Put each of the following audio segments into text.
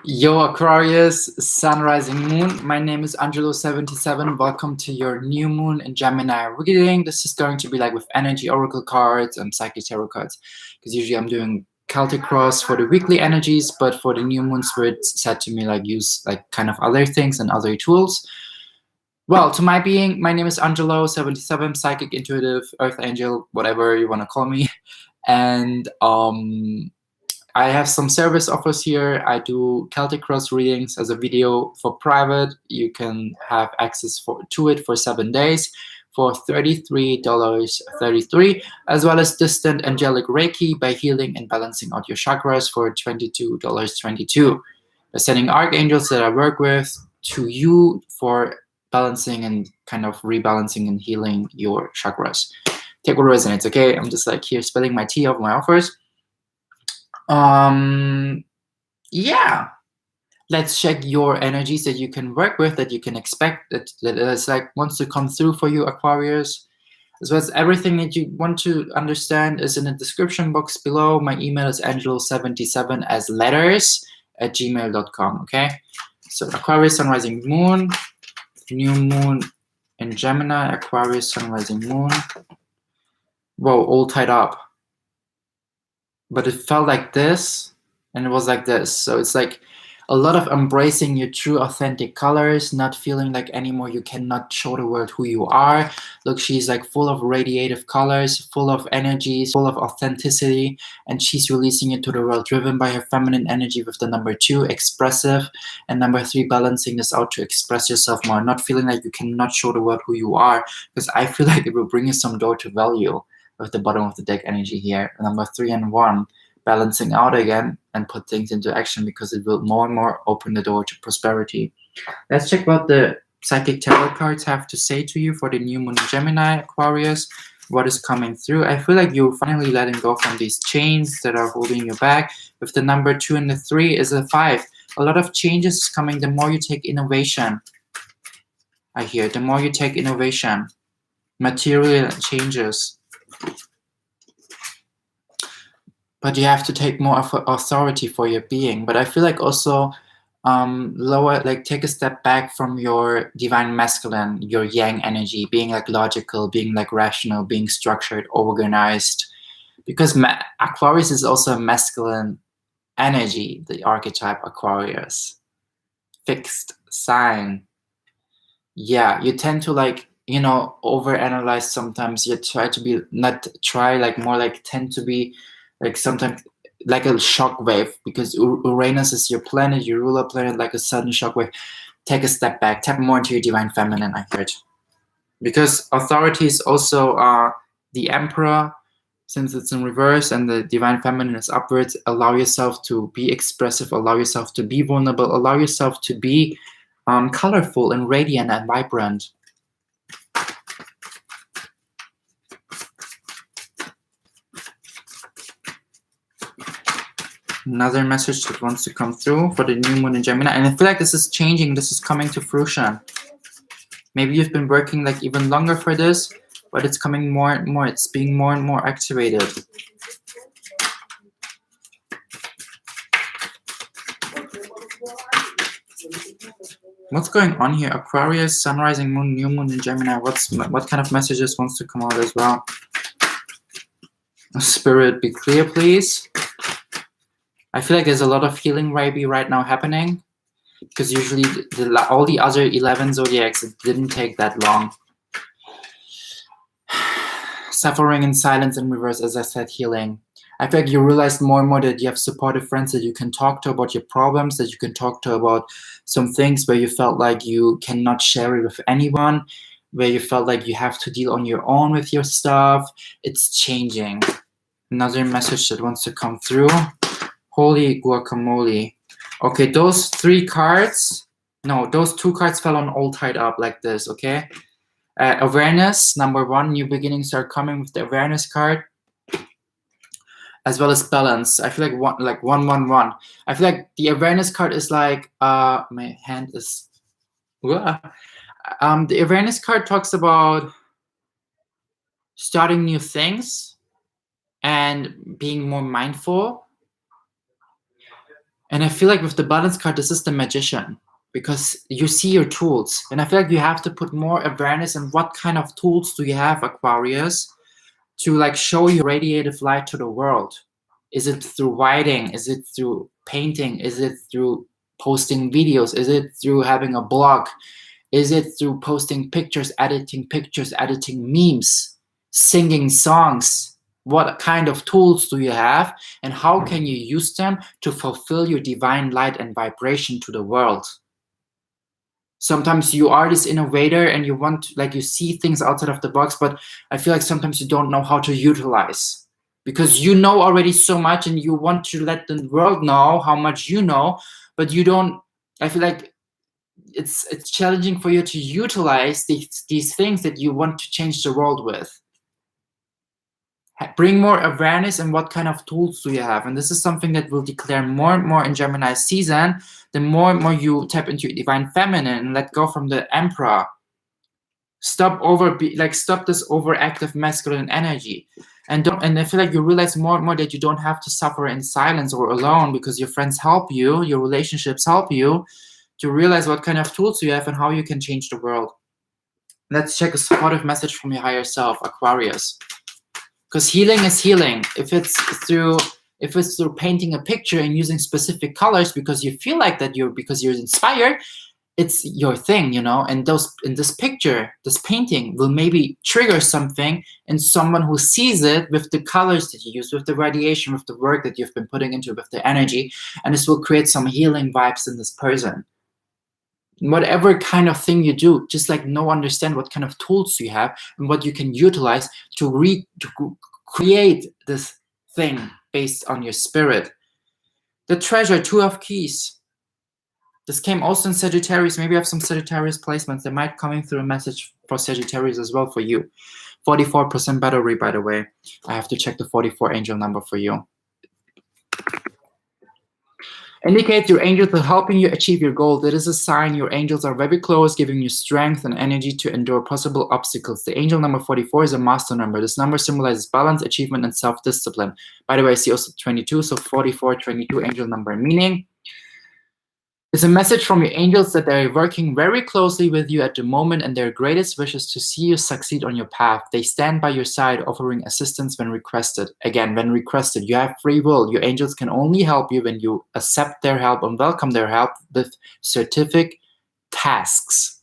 Yo, Aquarius, Sun, Rising, Moon. My name is Angelo 77. Welcome to your new moon in Gemini reading. This is going to be like with energy oracle cards and psychic tarot cards, because usually I'm doing Celtic cross for the weekly energies, but for the new moon, spirit said to me like use like kind of other things and other tools. Well, to my being, my name is Angelo 77, psychic, intuitive, earth angel, whatever you want to call me, and I have some service offers here. I do Celtic cross readings as a video for private. You can have access to it for 7 days for $33.33, as well as distant angelic Reiki by healing and balancing out your chakras for $22.22. By sending archangels that I work with to you for balancing and kind of rebalancing and healing your chakras. Take what resonates, okay? I'm just like here spilling my tea of my offers. Yeah, let's check your energies that you can work with, that you can expect, that is like wants to come through for you, Aquarius. As well as everything that you want to understand is in the description box below. My email is angelo77 as letters at gmail.com. Okay, so Aquarius, Sun, Rising, Moon, new moon in Gemini, Aquarius, Sun, Rising, Moon. Whoa, all tied up. But it felt like this, and it was like this. So it's like a lot of embracing your true authentic colors, not feeling like anymore you cannot show the world who you are. Look, she's like full of radiative colors, full of energies, full of authenticity, and she's releasing it to the world, driven by her feminine energy with the number 2, expressive, and number 3, balancing this out to express yourself more, not feeling like you cannot show the world who you are, because I feel like it will bring you some door to value. With the bottom of the deck energy here, number 3 and 1, balancing out again and put things into action, because it will more and more open the door to prosperity. Let's check what the psychic tarot cards have to say to you for the new moon in Gemini, Aquarius. What is coming through? I feel like you're finally letting go from these chains that are holding you back. With the number 2 and the 3 is a 5. A lot of changes is coming. The more you take innovation, I hear, the more you take innovation, material changes. But you have to take more of authority for your being. But I feel like also lower, like take a step back from your divine masculine, your yang energy, being like logical, being like rational, being structured, organized. Because Aquarius is also a masculine energy, the archetype Aquarius. Fixed sign. Yeah, you tend to like, you know, overanalyze sometimes. You try to be, not try, like more like tend to be like sometimes like a shock wave, because Uranus is your planet, your ruler planet, like a sudden shock wave. Take a step back, tap more into your divine feminine, I heard. Because authority is also the Emperor, since it's in reverse, and the divine feminine is upwards. Allow yourself to be expressive, allow yourself to be vulnerable, allow yourself to be colorful and radiant and vibrant. Another message that wants to come through for the new moon in Gemini. And I feel like this is changing. This is coming to fruition. Maybe you've been working like even longer for this, but it's coming more and more. It's being more and more activated. What's going on here? Aquarius, Sun, Rising, Moon, new moon in Gemini. What kind of messages wants to come out as well? Spirit, be clear, please. I feel like there's a lot of healing maybe right now happening, because usually all the other 11 zodiacs, it didn't take that long. Suffering in silence in reverse, as I said, healing. I feel like you realized more and more that you have supportive friends that you can talk to about your problems, that you can talk to about some things where you felt like you cannot share it with anyone, where you felt like you have to deal on your own with your stuff. It's changing. Another message that wants to come through. Holy guacamole. Okay, those 3 cards, no, those 2 cards fell on all tied up like this, okay? Awareness, number 1, new beginnings are coming with the awareness card, as well as balance. I feel like 111. I feel like the awareness card is like, my hand is, the awareness card talks about starting new things and being more mindful. And I feel like with the balance card, this is the magician, because you see your tools. And I feel like you have to put more awareness in what kind of tools do you have, Aquarius, to like show your radiative light to the world. Is it through writing? Is it through painting? Is it through posting videos? Is it through having a blog? Is it through posting pictures, editing memes, singing songs? What kind of tools do you have, and how can you use them to fulfill your divine light and vibration to the world? Sometimes you are this innovator and you want to, like, you see things outside of the box, but I feel like sometimes you don't know how to utilize, because you know already so much and you want to let the world know how much you know, but you don't. I feel like it's challenging for you to utilize these things that you want to change the world with. Bring more awareness in what kind of tools do you have, and this is something that will declare more and more in Gemini season. The more and more you tap into your divine feminine and let go from the emperor. Stop this overactive masculine energy, and I feel like you realize more and more that you don't have to suffer in silence or alone, because your friends help you, your relationships help you to realize what kind of tools you have and how you can change the world. Let's check a supportive message from your higher self, Aquarius. Because healing is healing. If it's through painting a picture and using specific colors because you feel like that, because you're inspired, it's your thing, And in this picture, this painting will maybe trigger something in someone who sees it with the colors that you use, with the radiation, with the work that you've been putting into it, with the energy, and this will create some healing vibes in this person. Whatever kind of thing you do, just understand what kind of tools you have and what you can utilize to create this thing based on your spirit. The treasure, 2 of keys. This came also in Sagittarius. Maybe I have some Sagittarius placements. There might coming through a message for Sagittarius as well for you. 44% battery, by the way. I have to check the 44 angel number for you. Indicates your angels are helping you achieve your goal. That is a sign your angels are very close, giving you strength and energy to endure possible obstacles. The angel number 44 is a master number. This number symbolizes balance, achievement, and self-discipline. By the way, I see also 22, so 44, 22 angel number. Meaning, it's a message from your angels that they're working very closely with you at the moment, and their greatest wish is to see you succeed on your path. They stand by your side, offering assistance when requested. Again, when requested, you have free will. Your angels can only help you when you accept their help and welcome their help with specific tasks.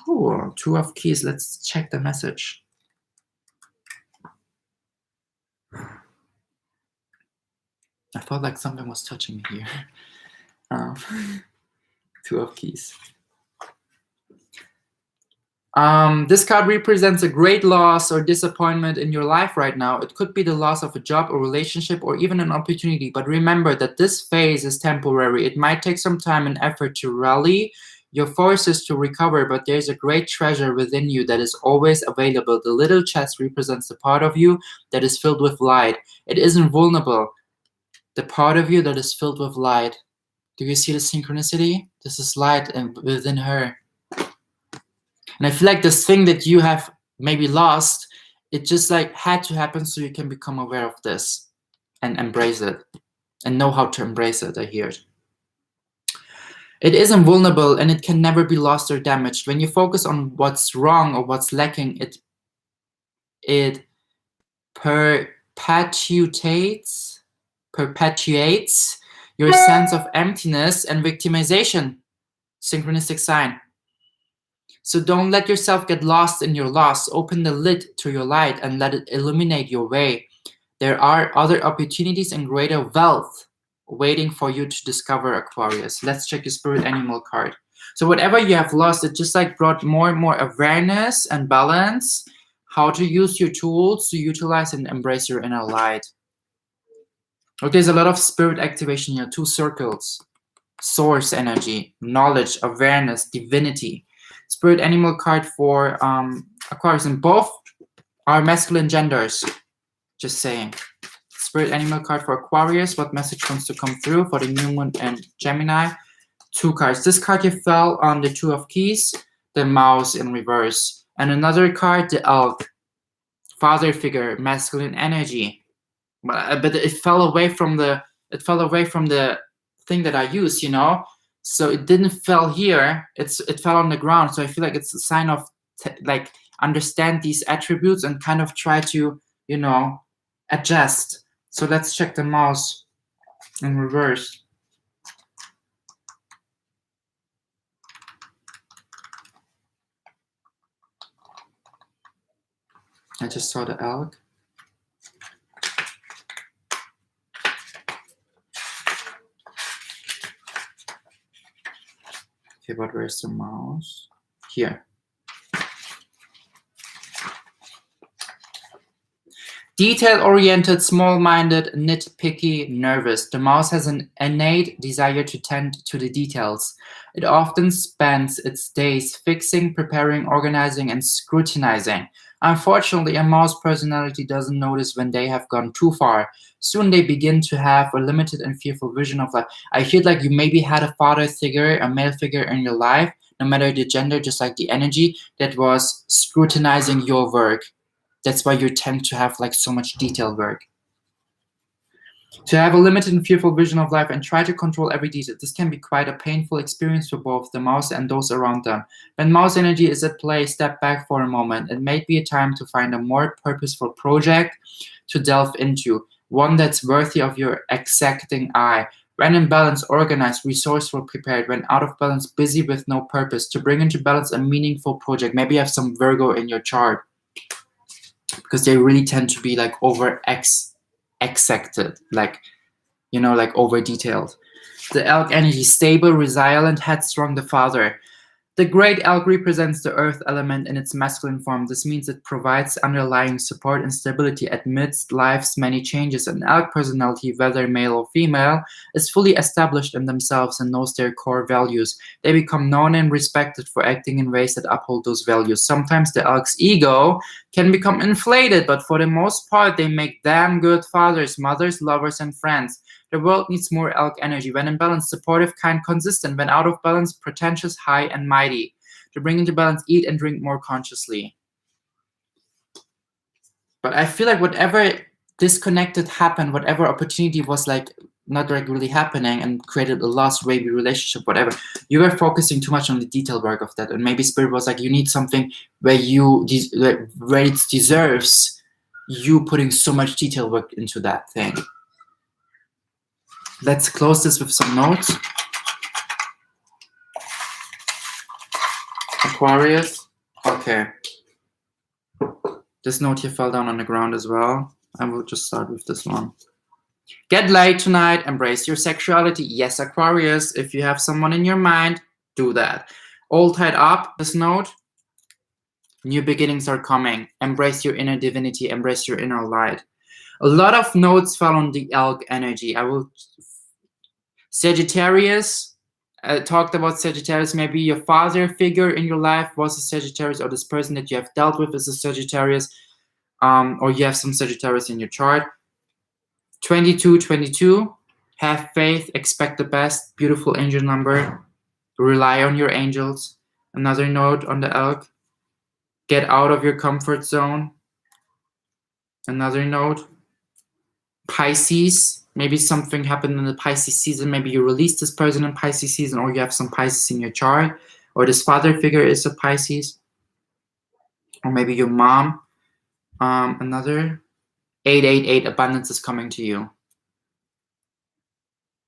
Ooh, 2 of keys. Let's check the message. I felt like something was touching me here. 2 of keys. This card represents a great loss or disappointment in your life right now. It could be the loss of a job or relationship or even an opportunity. But remember that this phase is temporary. It might take some time and effort to rally your forces to recover, but there's a great treasure within you that is always available. The little chest represents the part of you that is filled with light. It isn't vulnerable. The part of you that is filled with light. Do you see the synchronicity? This is light within her. And I feel like this thing that you have maybe lost, it just had to happen so you can become aware of this and embrace it and know how to embrace it, I hear it. It isn't vulnerable and it can never be lost or damaged. When you focus on what's wrong or what's lacking, it perpetuates your sense of emptiness and victimization. Synchronistic sign. So don't let yourself get lost in your loss. Open the lid to your light and let it illuminate your way. There are other opportunities and greater wealth waiting for you to discover, Aquarius. Let's check your spirit animal card. So whatever you have lost, it just brought more and more awareness and balance, how to use your tools to utilize and embrace your inner light. Okay, there's a lot of spirit activation here. 2 circles. Source energy, knowledge, awareness, divinity. Spirit animal card for Aquarius, and both are masculine genders. Just saying. Spirit animal card for Aquarius. What message wants to come through for the new moon and Gemini? 2 cards. This card here fell on the 2 of keys, the mouse in reverse. And another card, the elk. Father figure, masculine energy. But it fell away from the it fell away from the thing that I use, you know. So it didn't fell here. It fell on the ground. So I feel like it's a sign of like understand these attributes and kind of try to, you know, adjust. So let's check the mouse in reverse. I just saw the elk. Okay, but where's the mouse? Here. Detail-oriented, small-minded, nitpicky, nervous. The mouse has an innate desire to tend to the details. It often spends its days fixing, preparing, organizing, and scrutinizing. Unfortunately, a mouse personality doesn't notice when they have gone too far. Soon they begin to have a limited and fearful vision of life. I feel like you maybe had a father figure, a male figure in your life, no matter the gender, just like the energy, that was scrutinizing your work. That's why you tend to have like so much detailed work. To have a limited and fearful vision of life and try to control every detail. This can be quite a painful experience for both the mouse and those around them. When mouse energy is at play, step back for a moment. It may be a time to find a more purposeful project to delve into, one that's worthy of your exacting eye. When in balance, organized, resourceful, prepared. When out of balance, busy with no purpose. To bring into balance a meaningful project. Maybe you have some Virgo in your chart, because they really tend to be like over exacted, like, you know, like over detailed. The elk energy, stable, resilient, headstrong, the father. The great elk represents the earth element in its masculine form. This means it provides underlying support and stability amidst life's many changes. An elk personality, whether male or female, is fully established in themselves and knows their core values. They become known and respected for acting in ways that uphold those values. Sometimes the elk's ego can become inflated, but for the most part, they make damn good fathers, mothers, lovers, and friends. The world needs more elk energy. When in balance, supportive, kind, consistent. When out of balance, pretentious, high, and mighty. To bring into balance, eat and drink more consciously. But I feel like whatever disconnected happened, whatever opportunity was like not like really happening and created a lost baby relationship, whatever, you were focusing too much on the detail work of that. And maybe spirit was like, you need something where where it deserves you putting so much detail work into that thing. Let's close this with some notes. Aquarius. Okay. This note here fell down on the ground as well. I will just start with this one. Get laid tonight. Embrace your sexuality. Yes, Aquarius. If you have someone in your mind, do that. All tied up. This note. New beginnings are coming. Embrace your inner divinity. Embrace your inner light. A lot of notes fell on the elk energy. Sagittarius. I talked about Sagittarius. Maybe your father figure in your life was a Sagittarius, or this person that you have dealt with is a Sagittarius, or you have some Sagittarius in your chart. 2222. Have faith. Expect the best. Beautiful angel number. Rely on your angels. Another note on the elk. Get out of your comfort zone. Another note. Pisces. Maybe something happened in the Pisces season. Maybe you released this person in Pisces season, or you have some Pisces in your chart, or this father figure is a Pisces, or maybe your mom. Another 888. Abundance is coming to you.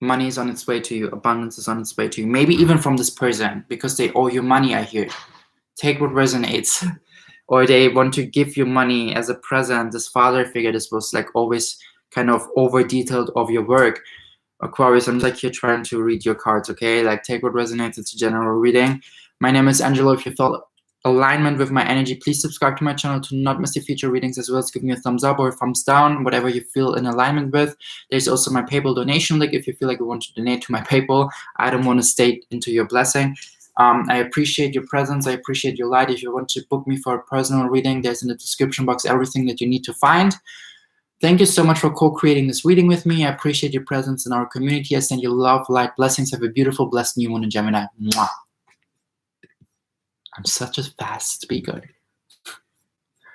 Money is on its way to you. Abundance is on its way to you. Maybe even from this person, because they owe you money, I hear. Take what resonates. Or they want to give you money as a present. This father figure, this was like always kind of over detailed of your work. Aquarius, I'm like here trying to read your cards, okay? Like take what resonates. It's a general reading. My name is Angelo. If you felt alignment with my energy, please subscribe to my channel to not miss the future readings, as well as give me a thumbs up or a thumbs down, whatever you feel in alignment with. There's also my PayPal donation link if you feel like you want to donate to my PayPal. I don't want to stay into your blessing. I appreciate your presence. I appreciate your light. If you want to book me for a personal reading, there's in the description box everything that you need to find. Thank you so much for co-creating this reading with me. I appreciate your presence in our community. I send you love, light, blessings. Have a beautiful, blessed new moon in Gemini. Mwah. I'm such a fast speaker.